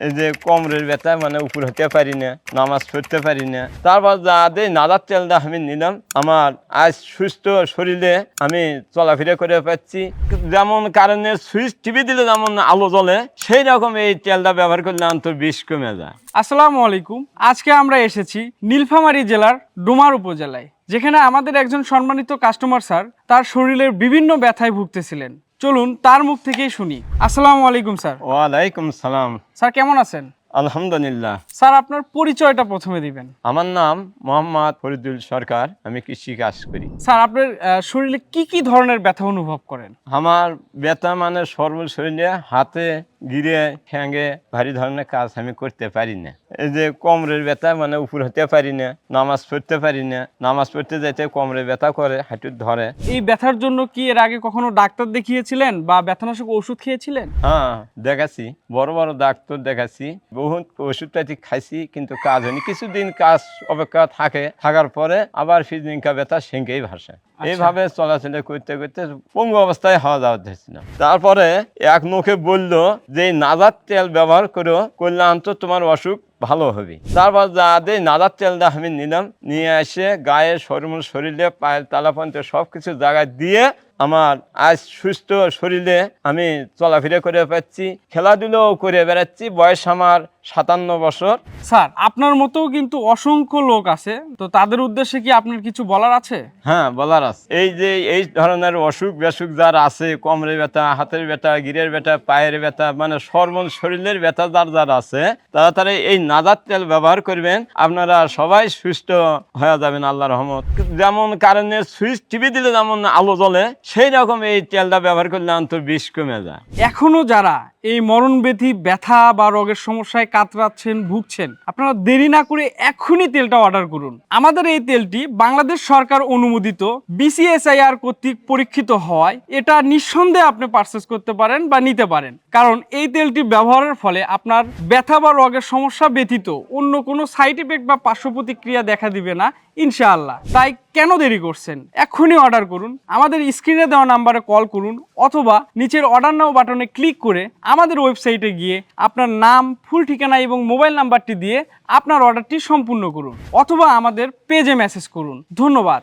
এই যে কোমরের ব্যথা মানে উপর হতে পারি না, নামাজ পড়তে পারি না। তারপর যা দিয়ে নাদার তেলটা আমি নিলাম, আমার আজ সুস্থ শরীরে আমি চলাফেরা করে পাচ্ছি। যেমন কারেন্টের সুইচ টিপে দিলে যেমন আলো জ্বলে, সেই রকম এই তেলটা ব্যবহার করলে অন্তর বিষ কমে যায়। আসসালামু আলাইকুম। আজকে আমরা এসেছি নীলফামারী জেলার ডোমার উপজেলায়, যেখানে আমাদের একজন সম্মানিত কাস্টমার স্যার তার শরীরের বিভিন্ন ব্যথায় ভুগতেছিলেন। চলুন তার মুখ থেকেই শুনি। আসসালামু আলাইকুম স্যার। ওয়ালাইকুম সালাম। স্যার কেমন আছেন? আলহামদুলিল্লাহ। স্যার আপনার পরিচয়টা প্রথমে দিবেন। আমার নাম মোহাম্মদ ফরিদুল সরকার, আমি কৃষি কাজ করি। স্যার আপনার শরীরে কি কি ধরনের ব্যথা অনুভব করেন? আমার ব্যথা মানে সর্ব শরীরে, হাতে, গিরে, ঠ্যাঙ্গে ভারী ধরনের কাজ আমি করতে পারি না। এই যে কোমরের ব্যথা মানে উপর হতে পারি না, নামাজ পড়তে পারি না, নামাজ পড়তে যাইতে কোমরে ব্যথা করে, হাঁটুর ধরে। এই ব্যথার জন্য কি এর আগে কখনো ডাক্তার দেখিয়েছিলেন বা ব্যথানাশক ওষুধ খেয়েছিলেন? হ্যাঁ, দেখাচ্ছি, বড় বড় ডাক্তার দেখাচ্ছি, বহুত ওষুধ পাতি খাইছি, কিন্তু কাজ হয়নি। কিছুদিন কাজ অপেক্ষা থাকার পরে আবার ফিজিংকা ব্যথা সেঙ্কেই ভাসে। এইভাবে চলাচলে করতে করতে পঙ্গু অবস্থায় হওয়া যাওয়া যাচ্ছিল। তারপরে এক মুখে বলল যে নাজার তেল ব্যবহার করলে অন্তত তোমার অসুখ ভালো হবে। তারপর যা দিয়ে নাজার তেলটা আমি নিলাম, নিয়ে এসে গায়ে শরীরে পায়ের তালাপন্ত সব কিছু জায়গায় দিয়ে আমার আজ সুস্থ শরীরে আমি চলাফেরা করে পাচ্ছি, খেলাধুলাও করে বেড়াচ্ছি। বয়স আমার 57 বছর। স্যার আপনার মতো কিন্তু অসংখ্য লোক আছে, তো তাদের উদ্দেশ্যে কি আপনার কিছু বলার আছে? হ্যাঁ, বলার আছে। এই যে এই ধরনের অসুখ বেসুখ যার আছে, কোমরের ব্যথা, হাতের ব্যথা, গিরের ব্যথা, পায়ের ব্যথা, মানে শরীরের ব্যথা যার আছে, তারা এই নাজার তেল ব্যবহার করবেন, আপনারা সবাই সুস্থ হয়ে যাবেন আল্লাহর রহমত। যেমন কারেন্টের সুইচ টিপে দিলে যেমন আলো জ্বলে, সেই রকম এই তেলটা ব্যবহার করলে অন্তর বিষ কমে যায়। এখনো যারা এই মরণব্যাধি ব্যথা বা রোগের সমস্যায় কাতরাচ্ছেন, ভুগছেন, আপনারা দেরি না করে এখনই তেলটা অর্ডার করুন। আমাদের এই তেলটি বাংলাদেশ সরকার অনুমোদিত BCSIR কর্তৃক পরীক্ষিত হওয়ায় এটা নিঃসন্দেহে আপনি পারচেজ করতে পারেন বা নিতে পারেন, কারণ এই তেলটি ব্যবহারের ফলে আপনার ব্যথা বা রোগের সমস্যা ব্যতীত অন্য কোনো সাইড ইফেক্ট বা পার্শ্ব প্রতিক্রিয়া দেখা দিবে না ইনশাআল্লাহ। তাই কেন দেরি করছেন? এক্ষুনি অর্ডার করুন। আমাদের স্ক্রিনে দেওয়া নাম্বারে কল করুন, অথবা নিচের অর্ডার নাও বাটনে ক্লিক করে আমাদের ওয়েবসাইটে গিয়ে আপনার নাম, ফুল ঠিকানা এবং মোবাইল নাম্বারটি দিয়ে আপনার অর্ডারটি সম্পূর্ণ করুন, অথবা আমাদের পেজে মেসেজ করুন। ধন্যবাদ।